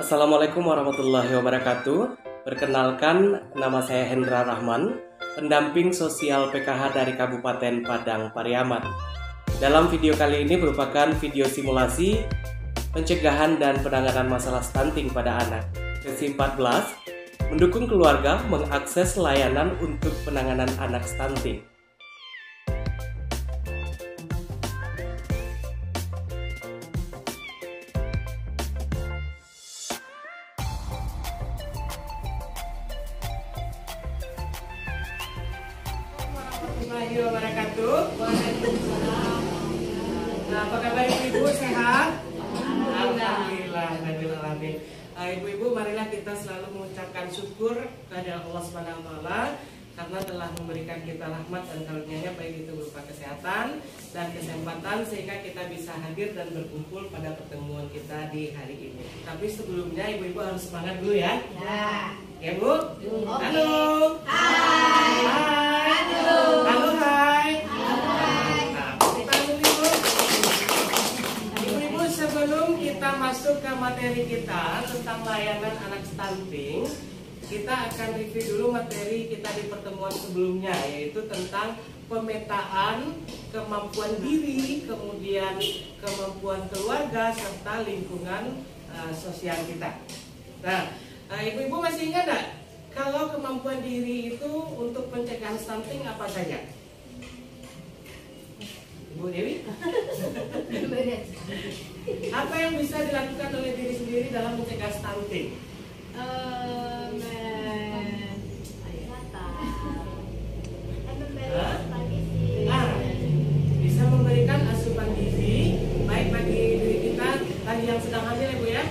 Assalamualaikum warahmatullahi wabarakatuh. Perkenalkan, nama saya Hendra Rahman, pendamping sosial PKH dari Kabupaten Padang Pariaman. Dalam video kali ini merupakan video simulasi pencegahan dan penanganan masalah stunting pada anak. Sesi 14, mendukung keluarga mengakses layanan untuk penanganan anak stunting. Warahmatullahi wabarakatuh. Nah, apa kabar ibu-ibu, sehat? Alhamdulillah. Ibu-ibu, marilah kita selalu mengucapkan syukur kepada Allah Subhanahu wa taala karena telah memberikan kita rahmat dan karunia-Nya, baik itu berupa kesehatan dan kesempatan sehingga kita bisa hadir dan berkumpul pada pertemuan kita di hari ini. Tapi sebelumnya ibu-ibu harus semangat dulu ya. Ya Bu? Halo. Hai. Halo, hai. Ibu-ibu, sebelum kita masuk ke materi kita tentang layanan anak stunting, kita akan review dulu materi kita di pertemuan sebelumnya, yaitu tentang pemetaan kemampuan diri, kemudian kemampuan keluarga, serta lingkungan sosial kita. Nah, ibu-ibu masih ingat nggak? Kalau kemampuan diri itu untuk pencegahan stunting apa saja? Ibu Dewi? Apa yang bisa dilakukan oleh diri sendiri dalam mencegah stunting? Bisa memberikan asupan gizi, baik bagi diri kita tadi yang sedang hamil ya Bu ya,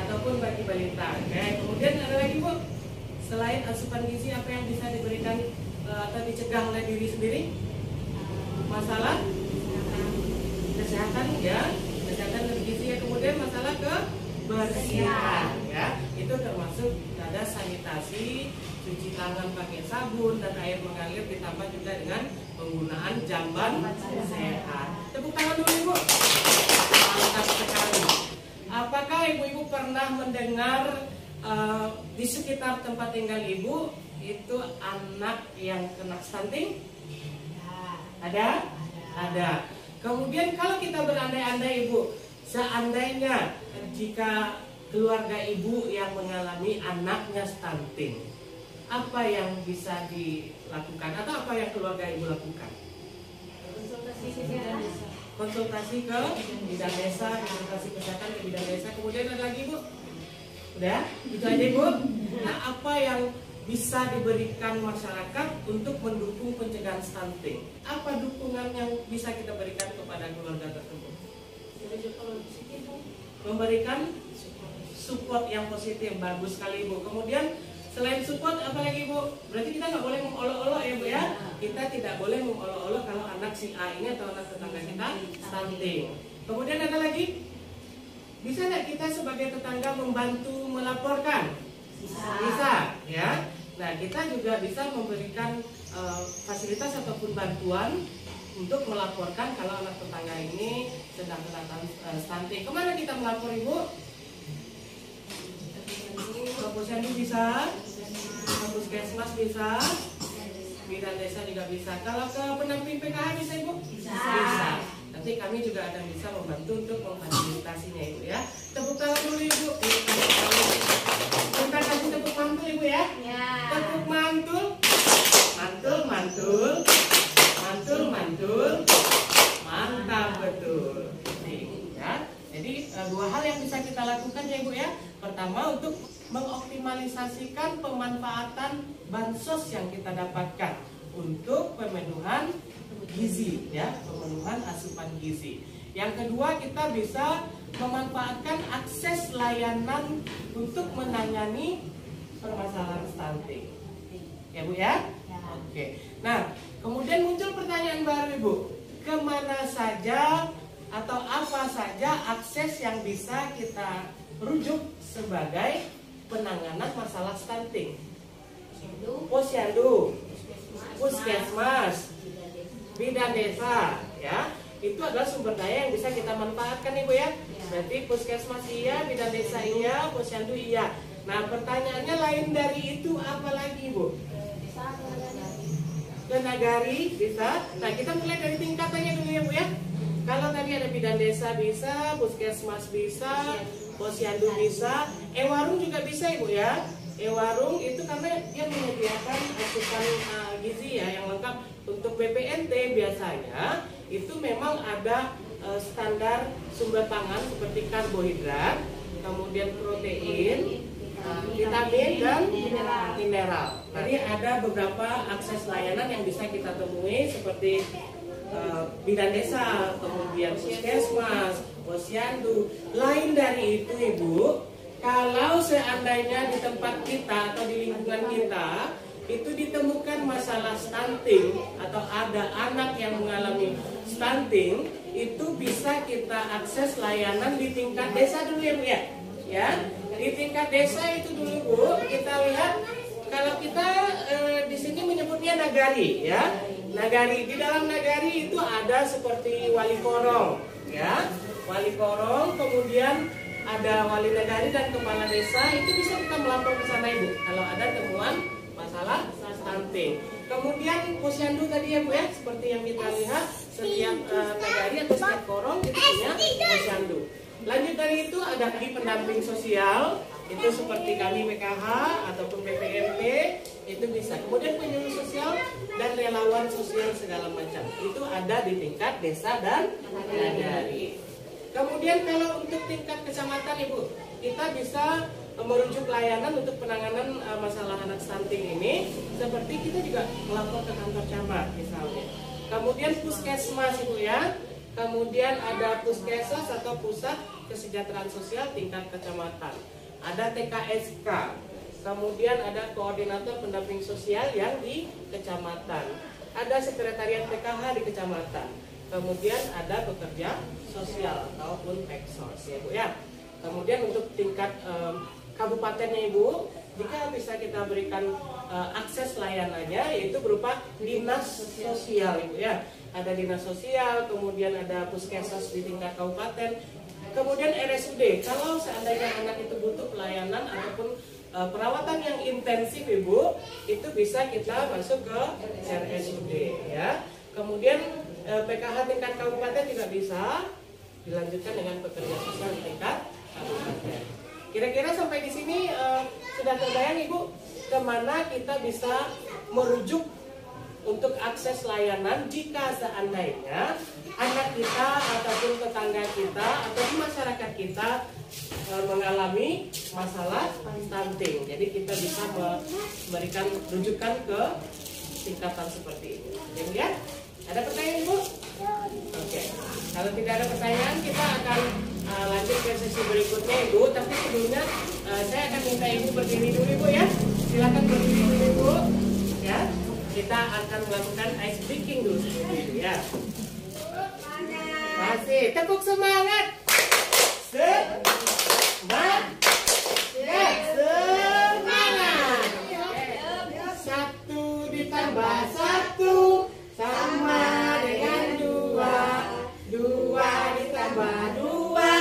ataupun bagi balita. Oke, kemudian ada lagi Bu, selain asupan gizi apa yang bisa diberikan atau dicegah oleh diri sendiri? Masalah kesehatan ya, kesehatan dan gizi ya. Kemudian masalah kebersihan ya, itu termasuk ada sanitasi, cuci tangan pakai sabun dan air mengalir, ditambah juga dengan penggunaan jamban sehat. Tepuk tangan dulu Ibu. Mantap sekali. Apakah ibu-ibu pernah mendengar di sekitar tempat tinggal ibu itu anak yang kena stunting? Ada? Ada. Kemudian kalau kita berandai-andai ibu, seandainya jika keluarga ibu yang mengalami anaknya stunting, apa yang bisa dilakukan atau apa yang keluarga ibu lakukan? Konsultasi ke bidan desa, konsultasi kesehatan ke bidan desa. Kemudian ada lagi Bu? Udah? Itu aja Bu? Nah, apa yang bisa diberikan masyarakat untuk mendukung pencegahan stunting? Apa dukungan yang bisa kita berikan kepada keluarga tersebut? Memberikan support yang positif. Bagus sekali Bu. Kemudian selain support apa lagi Bu? Berarti kita nggak boleh mengolok-olok ya Bu ya? Kita tidak boleh mengolok-olok kalau anak si A ini atau anak tetangga kita stunting. Kemudian ada lagi, bisa nggak kita sebagai tetangga membantu melaporkan? Bisa ya. Nah, kita juga bisa memberikan fasilitas ataupun bantuan untuk melaporkan kalau anak tetangga ini sedang kena stunting. Kemana kita melapor Ibu? Ke Posyandu bisa, ke Puskesmas bisa, bidan desa juga bisa. Kalau ke pendamping PKH bisa Ibu? Bisa. Nanti kami juga akan bisa membantu untuk memfasilitasinya Ibu ya. Tepuk tangan dulu Ibu. Kita kasih tepuk mantul Ibu ya. Tepuk mantul. Mantul. Mantap betul. Ya. Jadi dua hal yang bisa kita lakukan ya Ibu ya. Pertama, untuk mengoptimalisasikan pemanfaatan bansos yang kita dapatkan untuk pemenuhan gizi ya, pemenuhan asupan gizi. Yang kedua, kita bisa memanfaatkan akses layanan untuk menangani permasalahan stunting. Ya Bu ya? Oke. Nah, kemudian muncul pertanyaan baru Ibu. Kemana saja atau apa saja akses yang bisa kita rujuk sebagai penanganan masalah stunting? Posyandu, Puskesmas, bidan desa ya. Itu adalah sumber daya yang bisa kita manfaatkan Ibu ya. Berarti puskesmas iya, bidan desa iya, posyandu iya. Nah, pertanyaannya lain dari itu apa lagi, Bu? Ke nagari bisa. Nah, kita mulai dari tingkatannya dulu ya, Bu ya. Kalau tadi ada bidan desa bisa, puskesmas bisa, posyandu bisa, warung juga bisa, Ibu ya. Warung itu karena dia menyediakan asupan gizi ya yang lengkap. Untuk BPNT biasanya itu memang ada standar sumber pangan seperti karbohidrat, kemudian protein, vitamin dan mineral. Jadi ada beberapa akses layanan yang bisa kita temui seperti bidan desa, kemudian puskesmas, posyandu. Lain dari itu, Ibu, kalau seandainya di tempat kita atau di lingkungan kita itu ditemukan masalah stunting atau ada anak yang mengalami stunting, itu bisa kita akses layanan di tingkat desa dulu ya, Bu ya. Ya, di tingkat desa itu dulu, Bu, kita lihat kalau kita di sini menyebutnya nagari ya. Nagari, di dalam nagari itu ada seperti wali korong ya. Wali korong, kemudian ada wali nagari dan kepala desa, itu bisa kita melapor ke sana, Ibu kalau ada temuan masalah stunting. Kemudian posyandu tadi ya, Bu ya, seperti yang kita lihat setiap nagari atau setiap korong itu punya posyandu. Lanjut dari itu ada lagi pendamping sosial, itu seperti kami PKH ataupun BPMT itu bisa. Kemudian penyuluh sosial dan relawan sosial segala macam itu ada di tingkat desa dan nagari. Kemudian kalau untuk tingkat kecamatan, Ibu, kita bisa merujuk layanan untuk penanganan masalah anak stunting ini, seperti kita juga melapor ke kantor camat misalnya. Kemudian puskesmas, Ibu ya. Kemudian ada puskesmas atau pusat kesejahteraan sosial tingkat kecamatan. Ada TKSK. Kemudian ada koordinator pendamping sosial yang di kecamatan. Ada sekretariat PKH di kecamatan. Kemudian ada pekerja sosial ataupun peksos ya, Bu ya. Kemudian untuk tingkat kabupatennya, Ibu, jika bisa kita berikan akses layanannya yaitu berupa dinas sosial, Ibu ya. Ada dinas sosial, kemudian ada puskesmas di tingkat kabupaten, kemudian RSUD. Kalau seandainya anak itu butuh pelayanan ataupun perawatan yang intensif, Ibu, itu bisa kita masuk ke RSUD ya. Kemudian PKH tingkat kabupaten juga bisa dilanjutkan dengan pekerja sosial di tingkat kabupaten. Kira-kira sampai di sini sudah terbayang, Ibu, kemana kita bisa merujuk untuk akses layanan jika seandainya anak kita ataupun tetangga kita atau masyarakat kita mengalami masalah stunting. Jadi kita bisa memberikan rujukan ke tingkatan seperti ini. Ya, ada pertanyaan, Ibu? Oke. Kalau tidak ada pertanyaan, kita akan lanjut ke sesi berikutnya, Ibu. Tapi sebelumnya saya akan minta Ibu berdiri dulu, Ibu ya. Silakan berdiri dulu, Ibu. Ya. Kita akan melakukan ice breaking dulu ya. Masih tepuk semangat. Semangat. Ya, semangat. Satu ditambah satu sama dengan dua. Dua ditambah dua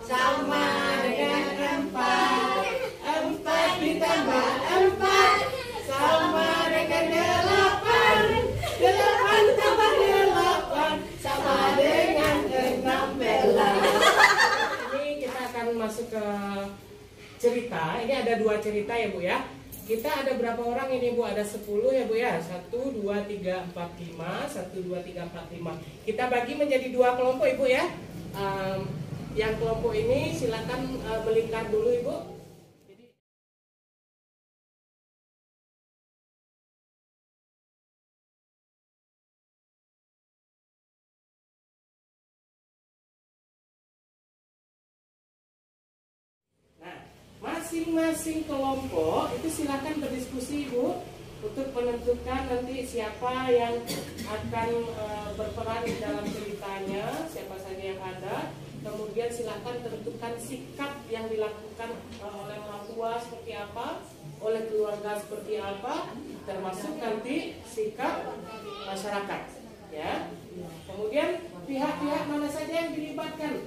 sama dengan empat. Empat ditambah empat sama dengan delapan. Delapan tambah delapan sama dengan 16. Ini kita akan masuk ke cerita. Ini ada dua cerita ya, Bu ya. Kita ada berapa orang ini, Bu? Ada 10 ya, Bu ya. 1, 2, 3, 4, 5. 1, 2, 3, 4, 5. Kita bagi menjadi dua kelompok, Ibu ya. Yang kelompok ini silakan melingkar dulu, Ibu. Masing-masing kelompok itu silakan berdiskusi, Ibu, untuk menentukan nanti siapa yang akan berperan di dalam ceritanya, siapa saja yang ada. Kemudian silakan tentukan sikap yang dilakukan oleh orang tua seperti apa, oleh keluarga seperti apa, termasuk nanti sikap masyarakat, ya. Kemudian pihak-pihak mana saja yang dilibatkan.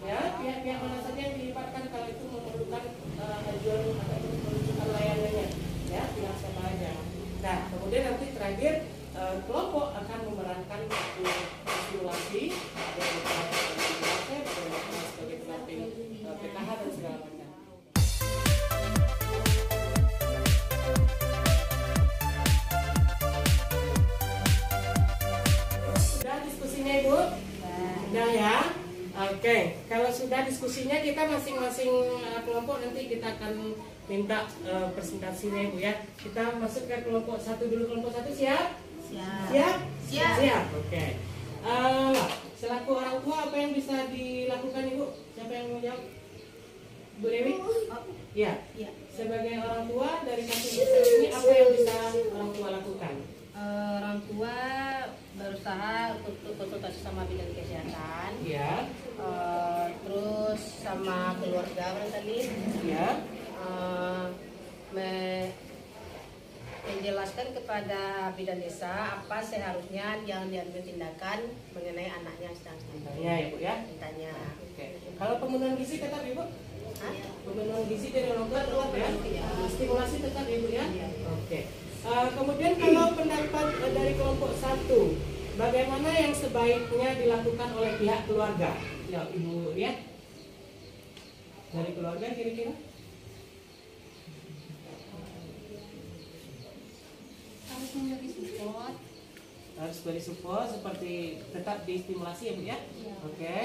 Ya, pihak-pihak mana saja yang dilibatkan kalau itu memerlukan ajuan atau menunjukkan layanannya, ya, pihak siapa aja. Nah, kemudian nanti terakhir kelompok akan memerankan satu simulasi sebagai pendamping PKH dan segala macam. Sudah diskusinya Ibu? Sudah ya? Oke, kalau sudah diskusinya kita masing-masing kelompok nanti kita akan minta presentasinya Ibu ya. Kita masuk ke kelompok satu dulu. Kelompok satu siap? Siap? Siap. Oke. Selaku orang tua apa yang bisa dilakukan Ibu? Siapa yang mau jawab? Bu Dewi? Ya. Sebagai orang tua dari kasus besar ini apa yang bisa orang tua lakukan? Orang tua berusaha untuk konsultasi sama bidan kesehatan, Ya. Terus sama keluarga barangkali, Ya. menjelaskan kepada bidan desa apa seharusnya yang diambil tindakan mengenai anaknya yang sedang stunting. Ya Ibu ya. Ditanya. Oke. Kalau pemenuhan gizi tetap Ibu? Pemenuhan gizi dari orang tua tetap ya? Stimulasi tetap Ibu ya? Oke. Kemudian kalau pendapat dari kelompok satu, bagaimana yang sebaiknya dilakukan oleh pihak keluarga? Ya Ibu ya. Dari keluarga kira-kira? Harus memberi support. Harus beri support seperti tetap distimulasi ya Bu ya? Oke.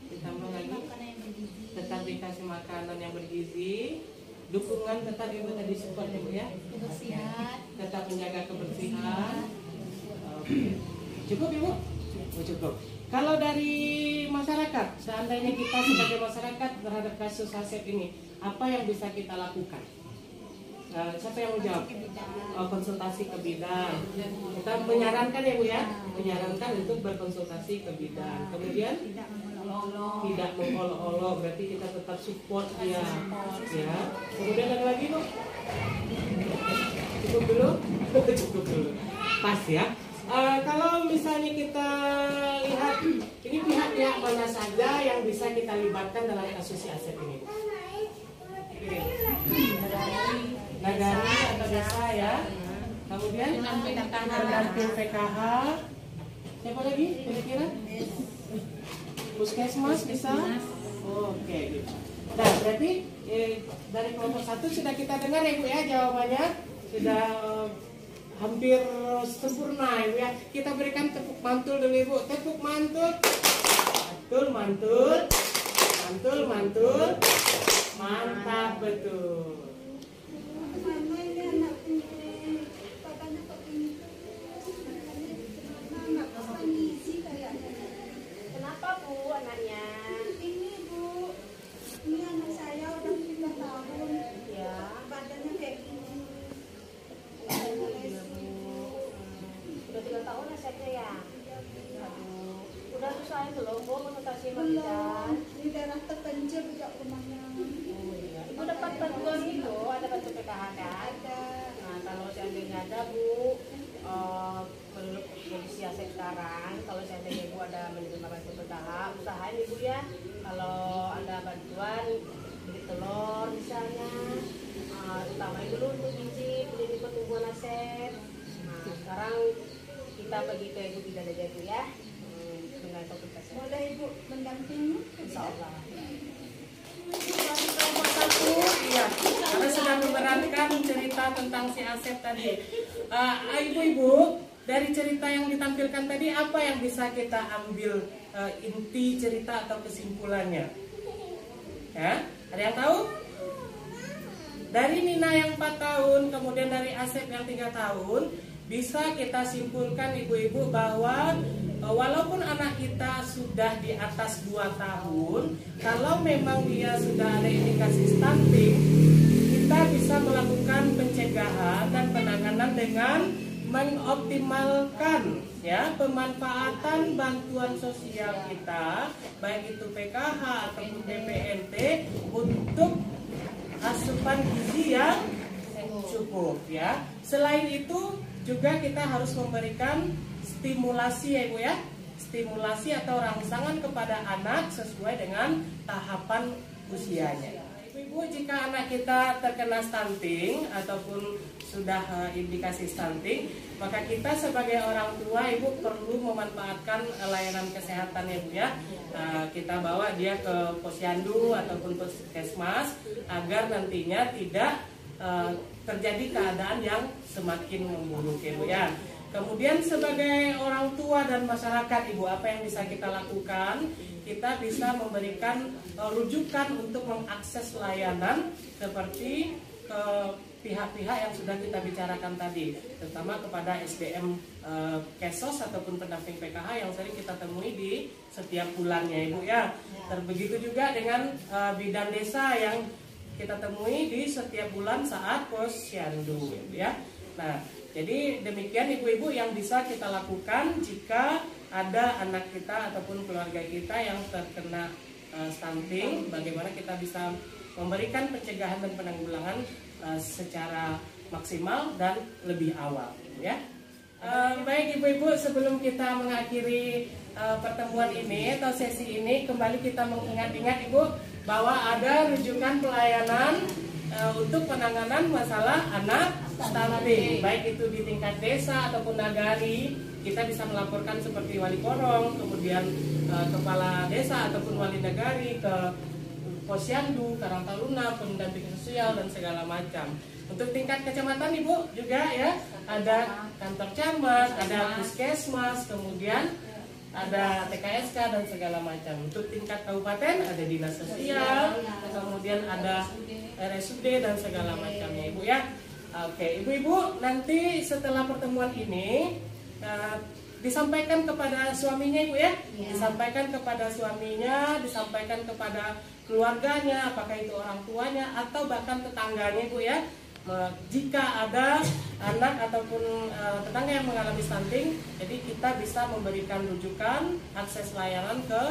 Ditambah lagi Makanan yang bergizi. tetap dikasih makanan yang bergizi. Dukungan tetap Ibu tadi support ya Bu ya? Kebersihan. Tetap menjaga kebersihan. Oke. Cukup Ibu? Cukup. Kalau dari masyarakat, seandainya kita sebagai masyarakat terhadap kasus Asep ini, apa yang bisa kita lakukan? Siapa yang mau jawab? Konsultasi ke bidan. Kita menyarankan ya Bu ya? Menyarankan untuk berkonsultasi ke bidan. Kemudian tidak mengolok-olok, berarti kita tetap support dia. Ya. Kemudian ada lagi Bu? Cukup dulu? Cukup dulu. Pas ya. Kalau misalnya kita lihat ini pihak-pihak mana saja yang bisa kita libatkan dalam kasus si Asep ini? Nagari atau desa ya. Kemudian pendamping PKH. Siapa lagi kira-kira? Puskesmas bisa? Oke gitu. Nah berarti dari kelompok satu sudah kita dengar ya Bu ya jawabannya sudah hampir sempurna Ibu ya. Kita berikan tepuk mantul dulu Ibu. Tepuk mantul. Mantul. Mantap betul. Kenapa Bu anaknya? Ini Bu, ini anak saya udah 3 tahun. Ya. Badannya kayak gini. Udah 3 tahun Asepnya ya? Aduh. Udah usahain belum Bu konsultasi sama bidan? Belum, di daerah terpencil juga rumahnya. Ibu dapat bantuan gitu, ada bantu PKH kan? Ada. Nah kalau seandainya ada Bu, menurut kondisi Asep sekarang, kalau seandainya Ibu ada menerima bantu PKH, usahain Ibu ya. Kalau ada bantuan, beli telur misalnya, utamain dulu untuk gizi, beli pertumbuhan Asep. Nah sekarang kita pergi ke Ibu bidan aja Bu ya, dengan konsultasi. Boleh Ibu mendampingi? Insya Allah. Kelompok satu, iya. Karena sudah memerankan cerita tentang si Asep tadi. Ibu-ibu, dari cerita yang ditampilkan tadi, apa yang bisa kita ambil inti cerita atau kesimpulannya? Ya, ada yang tahu? Dari Nina yang 4 tahun, kemudian dari Asep yang 3 tahun, bisa kita simpulkan ibu-ibu bahwa walaupun anak kita sudah di atas 2 tahun, kalau memang dia sudah ada indikasi stunting, kita bisa melakukan pencegahan dan penanganan dengan mengoptimalkan ya pemanfaatan bantuan sosial kita, baik itu PKH ataupun DPNT, untuk asupan gizi yang cukup ya. Selain itu juga kita harus memberikan stimulasi ya Ibu ya, stimulasi atau rangsangan kepada anak sesuai dengan tahapan usianya. Ibu, jika anak kita terkena stunting ataupun sudah indikasi stunting, maka kita sebagai orang tua, Ibu, perlu memanfaatkan layanan kesehatan ya, Bu ya. Kita bawa dia ke posyandu ataupun puskesmas agar nantinya tidak terjadi keadaan yang semakin memburuk ya, Bu ya. Kemudian sebagai orang tua dan masyarakat, Ibu, apa yang bisa kita lakukan? Kita bisa memberikan rujukan untuk mengakses layanan seperti ke pihak-pihak yang sudah kita bicarakan tadi, terutama kepada SDM Kesos ataupun pendamping PKH yang sering kita temui di setiap bulannya, Ibu ya. Terbegitu juga dengan bidan desa yang kita temui di setiap bulan saat posyandu ya. Nah, jadi demikian ibu-ibu yang bisa kita lakukan jika ada anak kita ataupun keluarga kita yang terkena stunting, bagaimana kita bisa memberikan pencegahan dan penanggulangan secara maksimal dan lebih awal ya. Baik ibu-ibu, sebelum kita mengakhiri pertemuan ini atau sesi ini, kembali kita mengingat-ingat Ibu bahwa ada rujukan pelayanan untuk penanganan masalah anak stunting, baik itu di tingkat desa ataupun nagari. Kita bisa melaporkan seperti wali korong, kemudian kepala desa ataupun wali nagari, ke posyandu, Karang Taruna, pendamping sosial dan segala macam. Untuk tingkat kecamatan Ibu juga ya, ada kantor camat, ada puskesmas, kemudian ada TKSK dan segala macam. Untuk tingkat kabupaten ada dinas sosial, kemudian ada RSUD dan segala macamnya Ibu ya. Oke, ibu-ibu nanti setelah pertemuan ini disampaikan kepada suaminya Ibu ya, disampaikan kepada suaminya, disampaikan kepada keluarganya, apakah itu orang tuanya atau bahkan tetangganya Ibu ya. Jika ada anak ataupun tetangga yang mengalami stunting, jadi kita bisa memberikan rujukan akses layanan ke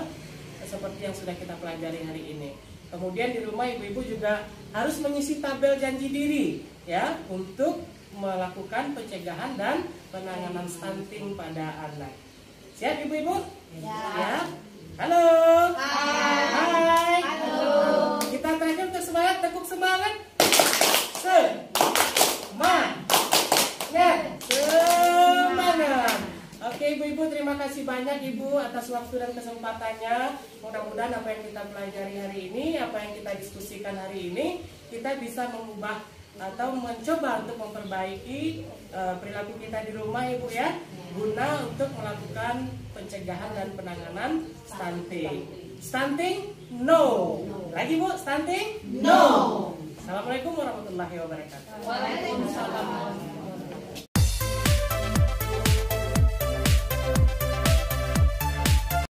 seperti yang sudah kita pelajari hari ini. Kemudian di rumah ibu-ibu juga harus mengisi tabel janji diri ya untuk melakukan pencegahan dan penanganan stunting pada anak. Siap ibu-ibu? Ya. Halo. Hai. Halo. Kita terakhir untuk semangat, tepuk semangat. Semangat. Oke ibu-ibu, terima kasih banyak Ibu atas waktu dan kesempatannya. Mudah-mudahan apa yang kita pelajari hari ini, apa yang kita diskusikan hari ini, kita bisa mengubah atau mencoba untuk memperbaiki perilaku kita di rumah Ibu ya, guna untuk melakukan pencegahan dan penanganan stunting. Stunting? No. Lagi Bu, stunting? No. Assalamualaikum warahmatullahi wabarakatuh. Waalaikumsalam.